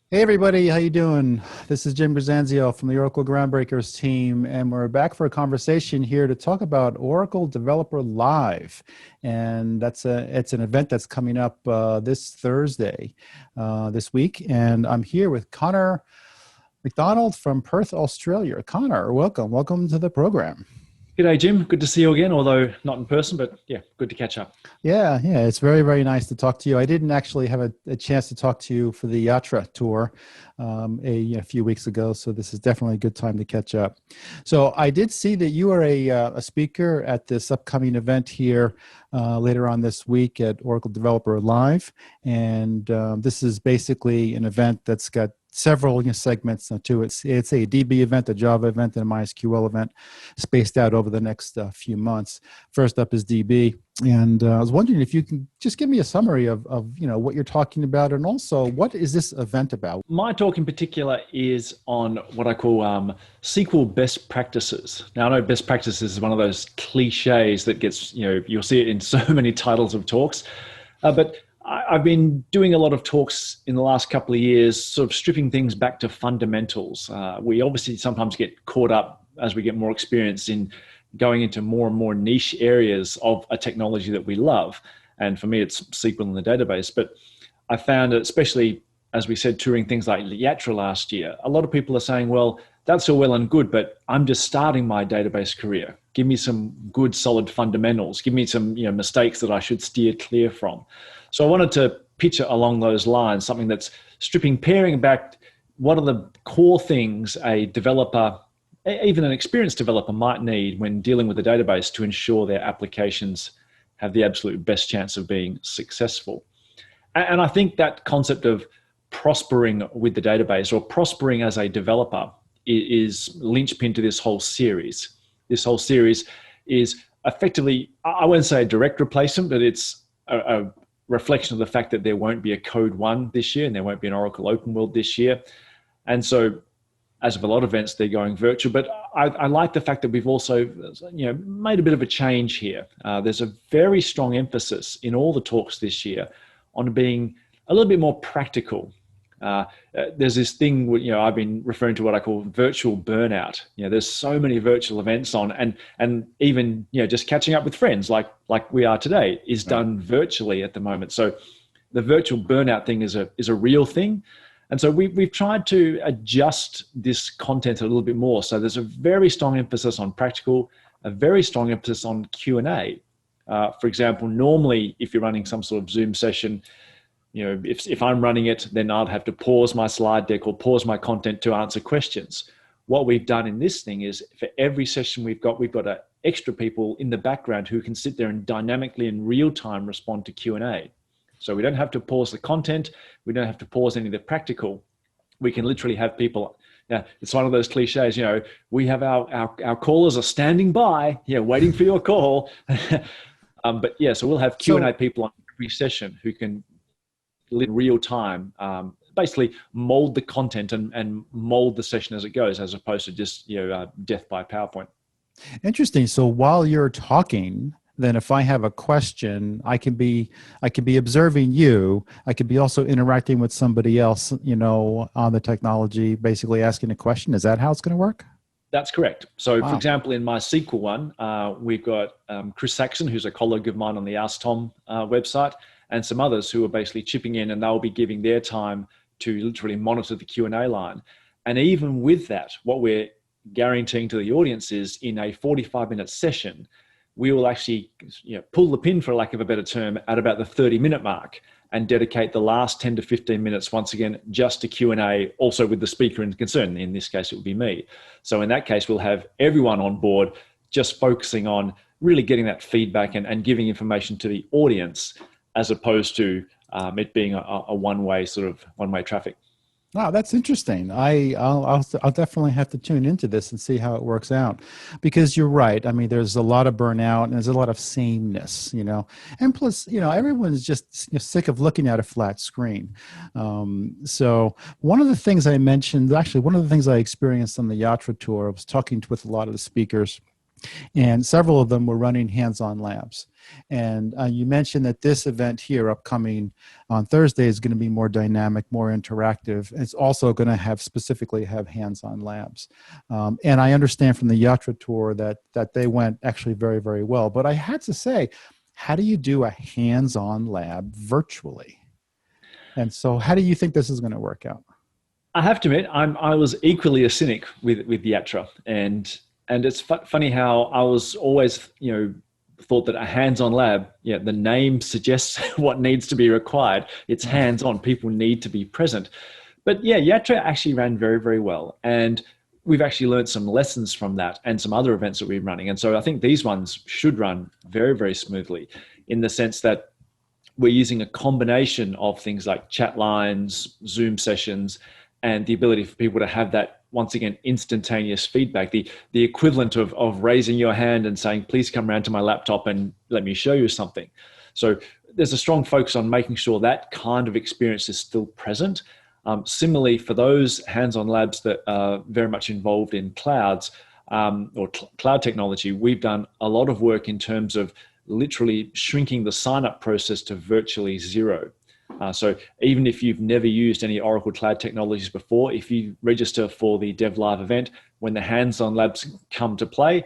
Hey everybody, how you doing? This is Jim Grisanzio from the Oracle Groundbreakers team, and we're back for a conversation here to talk about Oracle Developer Live, and it's an event that's coming up this Thursday, this week, and I'm here with Connor McDonald from Perth, Australia. Connor, welcome to the program. G'day, Jim. Good to see you again, although not in person, but yeah, good to catch up. Yeah, it's very nice to talk to you. I didn't actually have a chance to talk to you for the Yatra tour a few weeks ago, so this is definitely a good time to catch up. So I did see that you are a speaker at this upcoming event here later on this week at Oracle Developer Live, and this is basically an event that's got several segments to it. It's a DB event, a Java event, and a MySQL event spaced out over the next few months. First up is DB. And I was wondering if you can just give me a summary of what you're talking about, and also what is this event about? My talk in particular is on what I call SQL Best Practices. Now, I know best practices is one of those cliches that gets, you'll see it in so many titles of talks, but I've been doing a lot of talks in the last couple of years, sort of stripping things back to fundamentals. We obviously sometimes get caught up as we get more experience in going into more and more niche areas of a technology that we love. And for me, it's SQL in the database. But I found that, especially as we said, touring things like Yatra last year, a lot of people are saying, well, that's all well and good, but I'm just starting my database career. Give me some good, solid fundamentals. Give me some mistakes that I should steer clear from. So I wanted to pitch it along those lines, something that's paring back what are the core things a developer, even an experienced developer, might need when dealing with a database to ensure their applications have the absolute best chance of being successful. And I think that concept of prospering with the database, or prospering as a developer, is linchpin to this whole series. This whole series is effectively, I won't say a direct replacement, but it's a reflection of the fact that there won't be a Code 1 this year and there won't be an Oracle Open World this year. And so, as of a lot of events, they're going virtual. But I like the fact that we've also made a bit of a change here. There's a very strong emphasis in all the talks this year on being a little bit more practical. There's this thing, I've been referring to what I call virtual burnout. There's so many virtual events on, and even just catching up with friends like we are today is done virtually at the moment. So the virtual burnout thing is a real thing. And so we've tried to adjust this content a little bit more. So there's a very strong emphasis on practical, a very strong emphasis on Q&A. For example, normally if you're running some sort of Zoom session, if I'm running it, then I'd have to pause my slide deck or pause my content to answer questions. What we've done in this thing is, for every session we've got extra people in the background who can sit there and dynamically in real time respond to Q&A. So we don't have to pause the content. We don't have to pause any of the practical. We can literally have people. Yeah, it's one of those cliches. We have our callers are standing by, waiting for your call. But yeah, so we'll have Q&A people on every session who can in real time, basically mold the content and mold the session as it goes, as opposed to just death by PowerPoint. Interesting. So while you're talking, then if I have a question, I can be observing you. I could be also interacting with somebody else, on the technology, basically asking a question. Is that how it's going to work? That's correct. So, Wow. For example, in my SQL one, we've got Chris Saxon, who's a colleague of mine on the Ask Tom website, and some others who are basically chipping in, and they'll be giving their time to literally monitor the Q&A line. And even with that, what we're guaranteeing to the audience is, in a 45-minute session, we will actually pull the pin, for lack of a better term, at about the 30-minute mark and dedicate the last 10 to 15 minutes, once again, just to Q&A, also with the speaker in concern. In this case, it would be me. So in that case, we'll have everyone on board just focusing on really getting that feedback and giving information to the audience, as opposed to it being a one-way traffic. Wow, that's interesting. I'll definitely have to tune into this and see how it works out, because you're right. I mean, there's a lot of burnout and there's a lot of sameness, and plus, everyone's just sick of looking at a flat screen. So one of the things I mentioned, actually, one of the things I experienced on the Yatra tour, I was talking with a lot of the speakers. and several of them were running hands-on labs. And you mentioned that this event here upcoming on Thursday is going to be more dynamic, more interactive. It's also going to specifically have hands-on labs. And I understand from the Yatra tour that they went actually very, very well. But I had to say, how do you do a hands-on lab virtually? And so how do you think this is going to work out? I have to admit, I was equally a cynic with Yatra, and it's funny how I was always, thought that a hands-on lab, the name suggests what needs to be required. It's hands-on. People need to be present. But yeah, Yatra actually ran very, very well, and we've actually learned some lessons from that and some other events that we're running. And so I think these ones should run very, very smoothly, in the sense that we're using a combination of things like chat lines, Zoom sessions, and the ability for people to have that, once again, instantaneous feedback, the equivalent of raising your hand and saying, please come around to my laptop and let me show you something. So there's a strong focus on making sure that kind of experience is still present. Similarly, for those hands-on labs that are very much involved in clouds or cloud technology, we've done a lot of work in terms of literally shrinking the sign-up process to virtually zero. So even if you've never used any Oracle Cloud technologies before, if you register for the Dev Live event, when the hands-on labs come to play,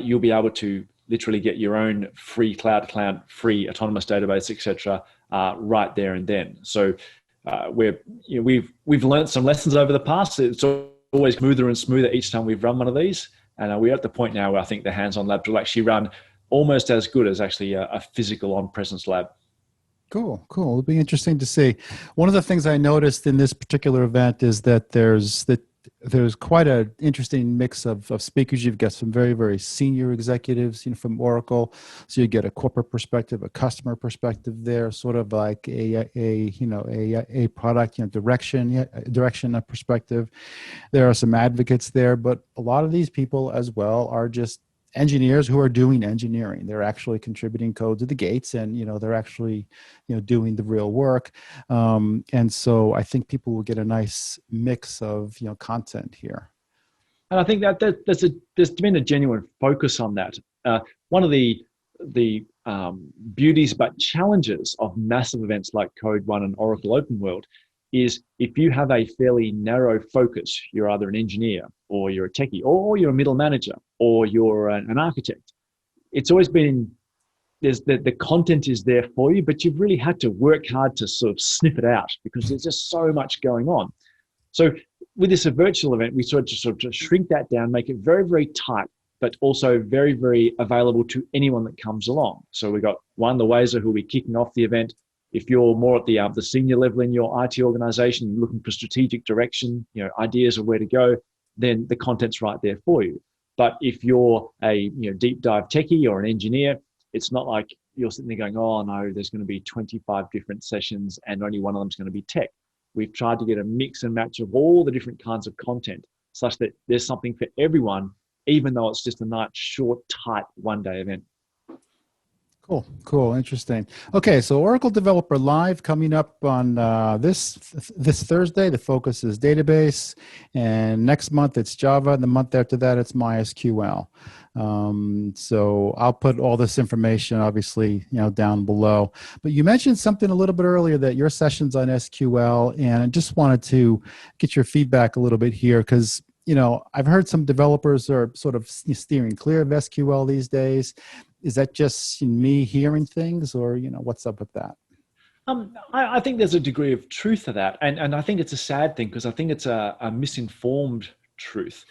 you'll be able to literally get your own free cloud, free autonomous database, etc., right there and then. So we've learned some lessons over the past. It's always smoother and smoother each time we've run one of these, and we're at the point now where I think the hands-on labs will actually run almost as good as actually a physical on-presence lab. Cool. It'll be interesting to see. One of the things I noticed in this particular event is that there's quite an interesting mix of speakers. You've got some very, very senior executives, from Oracle. So you get a corporate perspective, a customer perspective there, sort of like a product, direction perspective. There are some advocates there, but a lot of these people as well are just engineers who are doing engineering. They're actually contributing code to the gates, and they're actually doing the real work. And so I think people will get a nice mix of content here. And I think that there's been a genuine focus on that. One of the beauties but challenges of massive events like Code One and Oracle Open World is, if you have a fairly narrow focus, you're either an engineer or you're a techie or you're a middle manager or you're an architect. It's always been, the content is there for you, but you've really had to work hard to sort of sniff it out because there's just so much going on. So with this virtual event, we sort of shrink that down, make it very, very tight, but also very, very available to anyone that comes along. So we've got Juan Loaiza, who will be kicking off the event. If you're more at the senior level in your IT organization, you're looking for strategic direction, ideas of where to go, then the content's right there for you. But if you're a deep dive techie or an engineer, it's not like you're sitting there going, oh no, there's going to be 25 different sessions and only one of them's going to be tech. We've tried to get a mix and match of all the different kinds of content such that there's something for everyone, even though it's just a nice, short, tight one-day event. Cool. Interesting. Okay, so Oracle Developer Live coming up on this Thursday. The focus is database, and next month it's Java, and the month after that it's MySQL. So I'll put all this information, obviously, down below. But you mentioned something a little bit earlier, that your session's on SQL, and I just wanted to get your feedback a little bit here, because I've heard some developers are sort of steering clear of SQL these days. Is that just me hearing things, or what's up with that? I think there's a degree of truth to that, and I think it's a sad thing, because I think it's a misinformed truth.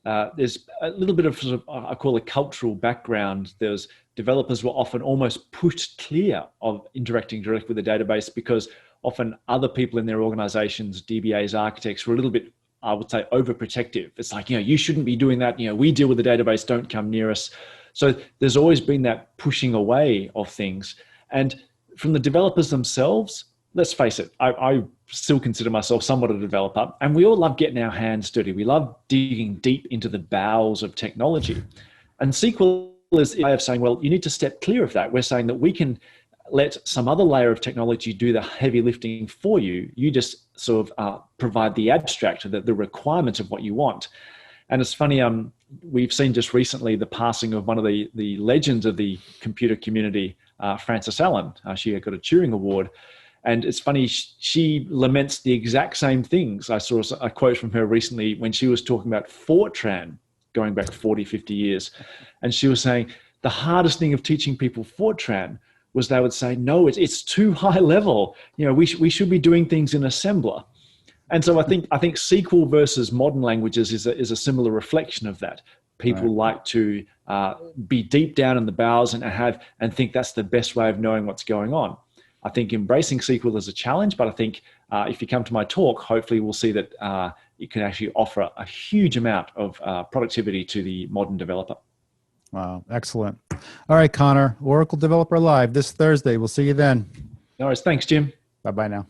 There's a little bit of sort of, I call it, cultural background. There's developers were often almost pushed clear of interacting directly with the database, because often other people in their organizations, DBAs, architects, were a little bit, I would say, overprotective. It's like, you shouldn't be doing that. We deal with the database, don't come near us. So there's always been that pushing away of things. And from the developers themselves, let's face it, I still consider myself somewhat a developer, and we all love getting our hands dirty. We love digging deep into the bowels of technology. And SQL is a way of saying, well, you need to step clear of that. We're saying that we can let some other layer of technology do the heavy lifting for you. You just sort of provide the abstract, the requirements of what you want. And it's funny, we've seen just recently the passing of one of the legends of the computer community, Frances Allen. She got a Turing Award. And it's funny, she laments the exact same things. I saw a quote from her recently when she was talking about Fortran going back 40, 50 years. And she was saying the hardest thing of teaching people Fortran was they would say, no, it's too high level. We should be doing things in assembler. And so I think SQL versus modern languages is a similar reflection of that. People like to be deep down in the bowels and think that's the best way of knowing what's going on. I think embracing SQL is a challenge, but I think if you come to my talk, hopefully we'll see that it can actually offer a huge amount of productivity to the modern developer. Wow, excellent. All right, Connor, Oracle Developer Live this Thursday. We'll see you then. No worries. Thanks, Jim. Bye-bye now.